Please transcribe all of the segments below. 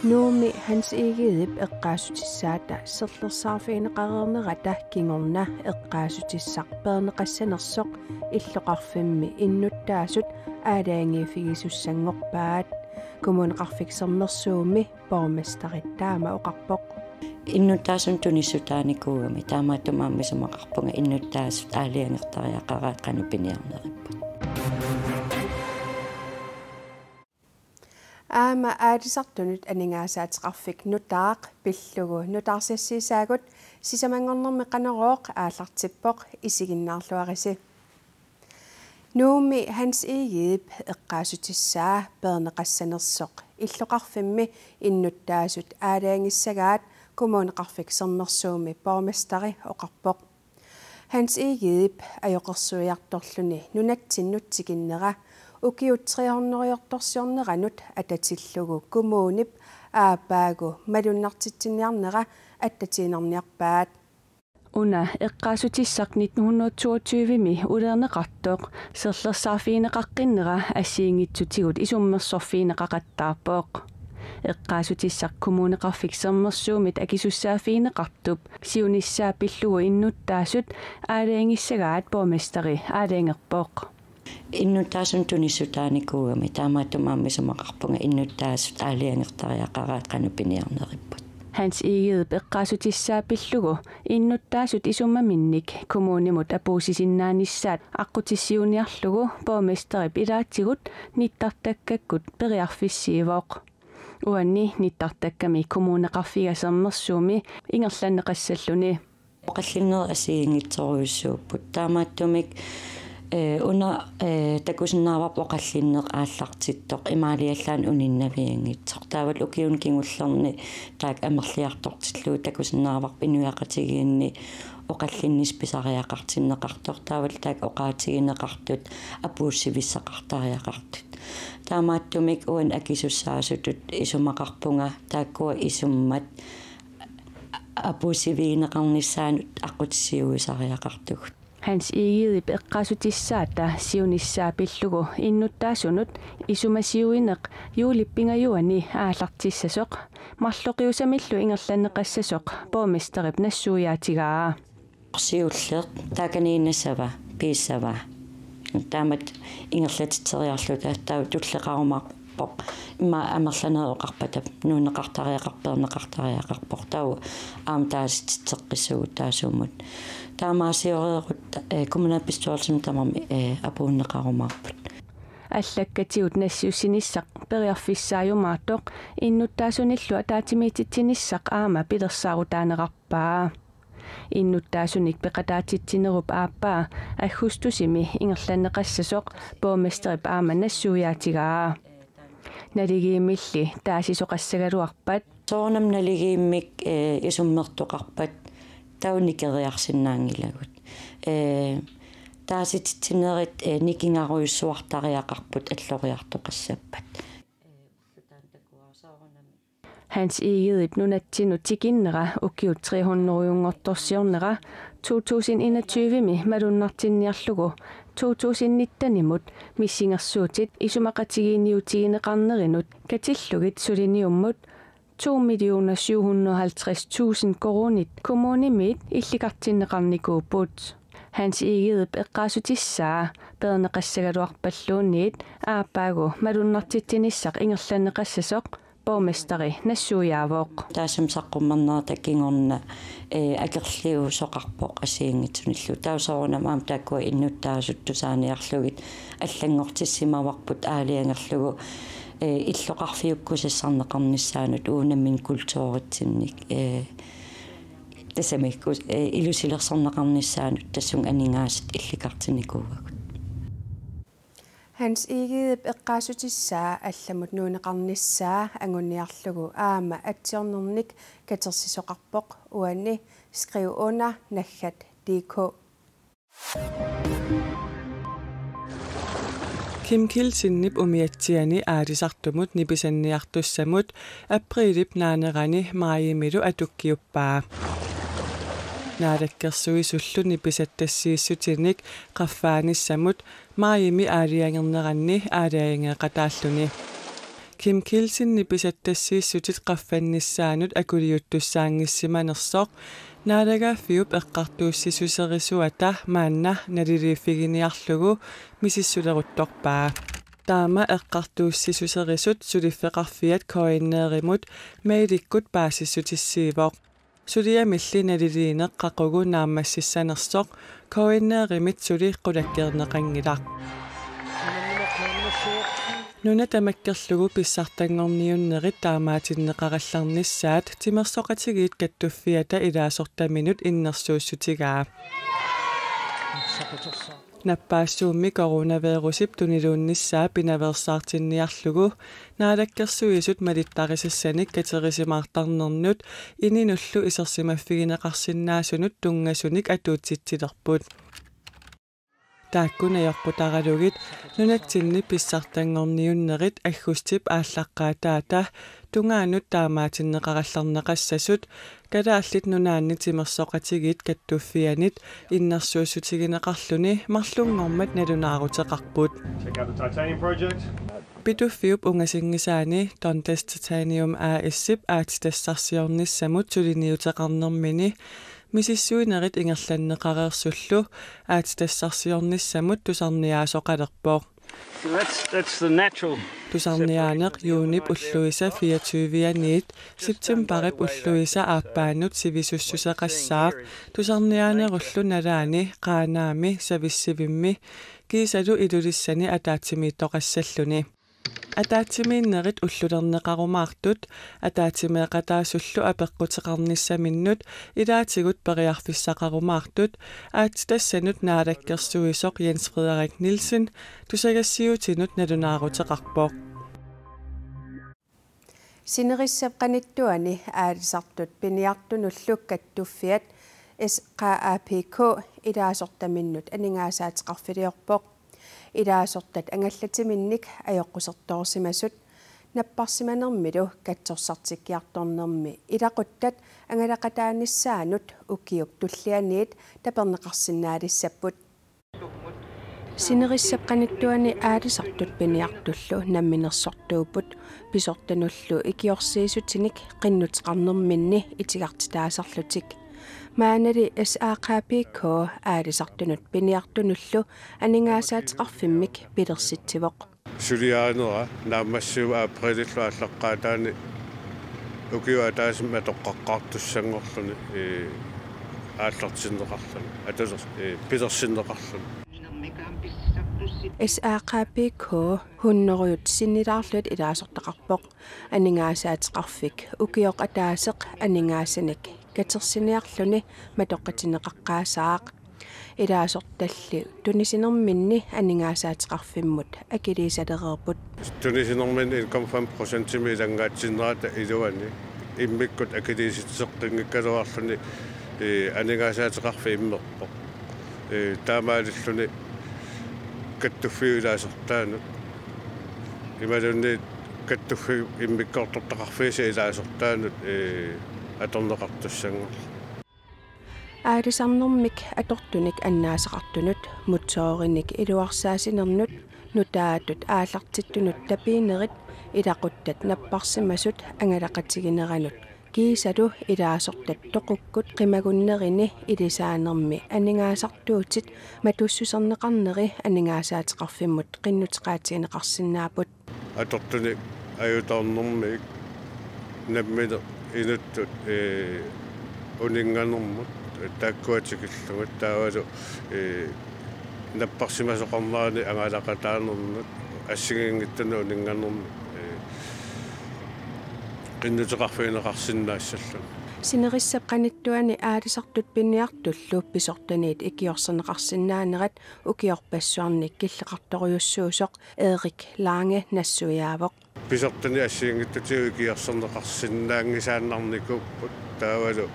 Nuumi hans igidip eqqaasutissaata serlersaarfiineqareernerata kingorna eqqaasutissarpeerneqassanersoq illoqarfimmi innuttaasut aalaangiifigissussangorpaat kumuneqarfiksermersuumi bormestarittaama oqarpoq innuttaasun tunissutaanikuugami taamaattumaammi sumaqarpunga innuttaasut aaliangertariaqaraat qanupiniarneripput Aama aatisartunut aningaasaateqarfik nutaaq pillugu nutaarsiassiisaagut sisamangornermi qanerooq aallartippoq isiginnaarluarisi Nuumi hans igidip eqqaasutissaa perneqassanersoq illoqarfimmi innuttaasut aalaangissagaat kumuneqarfik sermersuumi bormestari oqarpoq Hans igidip ajoqersuiartorluni nunatsinnutsiginnera ukiutriorneriortorsiorneranut atatillugu kumuunip aapaagu malunnartitsiniarnera attatiinerniarpaat Una eqqaasutissaq 1922mi ulerneqartoq serlersaarfiineqaqqinera assiingitsutigut isummersorfiineqaqattaarpoq eqqaasutissaq kumuneqarfik sermersuumit akisussaafiineqartup siunissaa pillugu innuttaasut aalaangissagaat bormestari aalaangerpoq innuttaasun tunissutaanikuugami taamaattumaammi sumaqarpunga innuttaasut aaliangertariaqaraat qanupiniarneripput Hans igidip eqqaasutissaa pillugu innuttaasut isummaminnik kumuunimut apuusisinnaannissaat aqqutissiuniarlugu bormesterip ilaatsigut nittartakkakkut periarfissiivoq uanni nittartakkami kumuneqarfigasermersuumi ingerlanneqassalluni oqallinner asiingitsoruissuupput taamaattumik una takusinnaavap oqallinner aallartittoq imaaliallaan uninnaviangitsoq taavat ukiun kingullerni taak amerliartortilluu takusinnaavap inuaqatigiinni oqallinnis pisariaqartinneqartor taavat taak oqaatigineqartut apuussivissaqartariaqartut taamaattumik uan akisussaasutut isumaqarpunga taakkua isummat apuussiviineqarnissaanut aqutissiuisariaqartugut Hans igidip eqqaasutissaata siunissaa pillugu innuttaasunut isumasiuineq juulippingajuani aallartissasoq marloqiusamillu ingerlanneqassasoq bormesterip nassuujaatigaa siulleq taakaniinnassava piissava taamat ingerlatitseriarluta taa tulleqarumaarpoq imma amerlaneroqarpata nuuneqartariaqarpeerneqartariaqarpoq tau aamtaasititteqqissugut taasummut taamaasiorerut kommunalbestyrelsen tamarmi apuunneqarumaarput аллаккатигут нассиуссинissaq periarfissaajumaartoq innuttaasunillu ataatimiititsinissaq aama pilersaaruutaanеқарпаа иннуттаасуник пеқатаатитсинеруп ааппаа аггустусими ингерланнеқассасоқ борместерип аама нассуяатигаа налигиимилли таасисоқассагалуарпат соорнам налигииммик исуммертоқарпат тауникериарсинаангилагут таасититсинерит никингаруйссуартариақарпут аллориартоқассаппат Hans igidip nunatsinut tiginnera ukiut 300-jungortorsiornera 2021mi malunnartinniarlugu 2019-nimut missingersuutit isumaqatigiiniutigineqarnerinut katillugit suliniummut 2.750.000 koronit kommunimit illikartinneqarnikuuput Hans igidip eqqaasutissaa perneqassagaluarpalluunniit aappaagu malunnartitsinissaq ingerlanneqassasoq bormestari nassuujaavoq taasum saqqummernerta kingorna akerliu soqarpoq asiingitsunillu tausoorna maam taakkua innuttaasut tusaaniarlugit allangortissimavarput aaliangerlugu illoqarfiukkusassarneqarnissaanut uunammin kultuuritsinnik tasamikkus ilusilersorneqarnissaanut tassung aningaasat illikartinikuugagut Hans igidip eqqaasutissaa allamut nuuneqarnissaa angunniarlugu aama atsiornernik katersisoqarpoq uanni skriv under naggat.dk Kim Kilsinnip umiatsiani aatisartumut nipisanniartussamut aprilip naanerani maayimilu atukkiuppaa naadakkersui sullu nipisattassiissutinik qaffaanissamut maayimi aaliangerneranni aalaangeqataalluni Kim Kilsinni pisattassiissutit qaffannissaanut akuliuttussaangissimanersoq naalaгаффиуп эққартууссисусерисуата маанна налилииффигиниарлугу мисиссулерутторпаа таама эққартууссисусерисут сулиффеқарфиат коиннееримут меиликкут паасиссутиссиивоқ сулиамилли налилиинеқ қақугу наамассиссанерсоқ коиннееримит сули қулаккернеқангилақ нуна тамаккерлугу писсартангорниуннерит таамаатиннеқаралларниссаат тимерсоқатигиит каттуффиата илаасортаминут иннерсууссутигаа наппаассуумми коронавирусип тунилуунниссаа пинаверсаартинниарлугу наалаккерсуисут малиттарисассаник катерисимаартарнернут ининуллу исерсимаффигинеқарсинаасунут тунгасуник атуутситсилерпут тааккунаёрпутаралугит нунатсинни писсартангорниуннерит аггустип ааллаққаатаата тунгаанут таамаатиннеқаралларнеқассасут калааллит нунаанни тимерсоқатигиит каттуффианит иннерсуусутигинеқарлуни марлунгормат налунаарутеқарпут Pitufiup ungasinggisaani Tontes Titanium AS-ip aatitassarsiornissamut tuliniuteqarnermini misissuinerit ingerlanneqareersullu aatitassarsiornissamut tusarniaasoqalerpoq. That's the natural. Tusarniaaneq juunip ulluisa 24-ianiit septemberip ulluisa aappaanut sivisussuseqassaaq tusarniaanerullu nalaani qaanaami savissivimmi kiisalu ilulissani ataatsimiittoqassalluni атаатсимииннерит уллулернеқаруmaartut атаатсимеэқатаассуллу апеққутеқарниссаминнут илаатигут периарфиссақаруmaartut аатитассанут наалаккерсуисоқ Jens Frederik Nielsen тусагассиутинут налунаарутеқарпоқ синерissapqanittuani аалисартут пиниартунуллук каттуффиат SKAPK илаасортаминнут анингаасаатеқарфилиорпоқ илаасортат ангаллатиминник аёққусерторсимасут наппарсиманермилу катсорсартиккиарторнерми илақуттат ангалақатааниссаанут укиук туллианиит тапернеқарсинаалиссаппут синерissapqanittuani аалисартут пиниартуллу намминерсортуупут писортануллу икиорсиисутиник қиннутеқарнерминни итигартитаасарлутик маанали SAQPK аалисартунут пиниартунуллу анингаасаатеқарфиммик пилерситсивоқ сулиаанера наамассуу априлиллу аллаққаатаани укиуатаасимма тоққаққартуссангорлуни ааллартиннеқарлуни атусер пилерсиннеқарлуни SAQPK хуннеруйут синнилаарлут илаасортақарпоқ анингаасаатеқарфик укиоқ атаасеқ анингаасаник катерсиниарлуни матоққатинеқаққаасаақ илаасорталли тунисинерминни анингаасаатеқарфиммут акилисалерерпут тунисинермин 1,5% илангаатсинерата илуани иммиккут акилиситсеққингиккалуарлуни анингаасаатеқарфи иммерпо таамаалиллуни каттуффиулаасортаанут ималунни каттуффи иммиккортортақарфииса илаасортаанут аторнеқартуссангор аалисарнэрмик атортуник аннаасеқартунут мутсооринник илуарсаасинернут нутаатут ааллартиттунут тапиинерит илақуттат наппарсимасут ангалақатигинеранут киисалу илаасортат тоқуккут қимагуннерини илисаанерми анингаасартуутит матуссусернеқарнери анингаасаатеқарфиммут қиннутеқаатигинеқарсинаапут атортуни аютаарнэрмик наммина инуттут унинганермут тааккуатикиллугут таавалу наппарсимасоқарнаани ангалақатаанернут ассигингиттуна унинганерми qinnuteqarfiineqarsinnaassallun синерissapqanittuani аалисартут пинниартуллу писортаниит икиорсенеқарсинааnerat укиорпассуарник киллеқарторюссуусоқ Erik Lange нассуяавоқ писортани ассигингиттутиу икиорсернеқарсинаангисааннарникуппут таавалу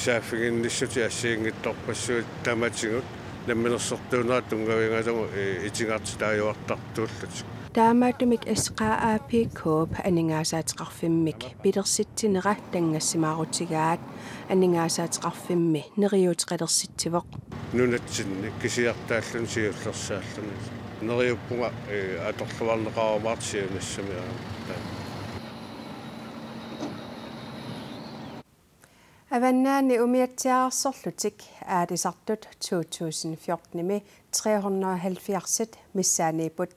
сааффигинниссути ассигингитторпассуит таматигут намминерсортуунаа тунгавингалугу итингартитаажуартартууллутик таамаатумик SKAPK анингаасаатеқарфиммик пилерситсинера тангассимаарутигаат анингаасаатеқарфимми нериутеқалерситсивоқ нунатсинни кисиартааллун сиуллерсааллуни neriuppunga atorluarneqarumaartisiunassami Avannaani umiatsiaarsorlutik aadisartut 2014 370 missaaniiput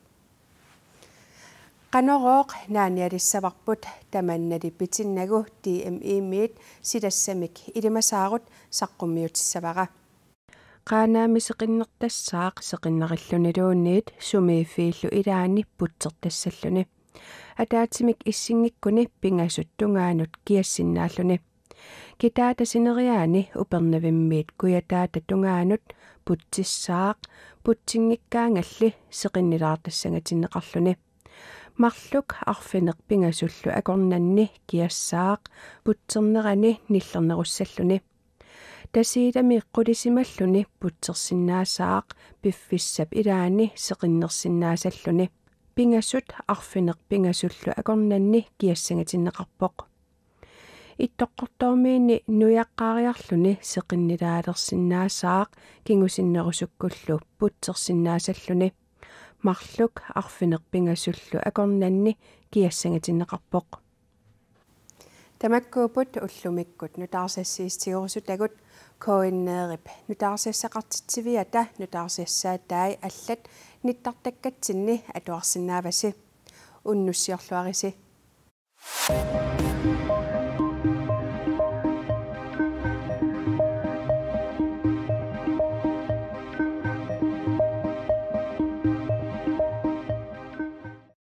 qanorooq naanialissavarput tamannali pitinnagu DME-miit sitassamik ilimasaarut saqqummiutissavara qaanaami seqinnertassaaq seqinnarilluniluunniit sumiifiillu ilaani putsertassalluni ataatimik issinggikkuni pingasuttungaanut kiassinnaalluni kitaata sineriaani upernavimmiit kuyataata tungaanut putsissaaq putsingikkaangalli seqinnilaartassangatinneqarluni marluk arfineq pingasullu akornanni kiassaaq putsernerani nillernerussalluni tasiilami qulisimalluni putsersinnaasaaq piffissap ilaani seqinnersinnaasalluni pingasut arfineq pingasullu akornanni kiassangatinneqarpoq ittоққортормиини нуяққаариарлүни сеқиннилаалерсиннаасаақ кингусиннерусуккуллу путсерсиннаасаллуни марлук арфинерпингасуллу акорнанни киассангатиннеқарпоқ тамаккуупут уллумиккут нутаарсассиистигорусутагут коиннеерип нутаарсассақартитсивиата нутаарсассаатаи аллат ниттартаккатсинни атуарсинааваси уннуссиорлуариси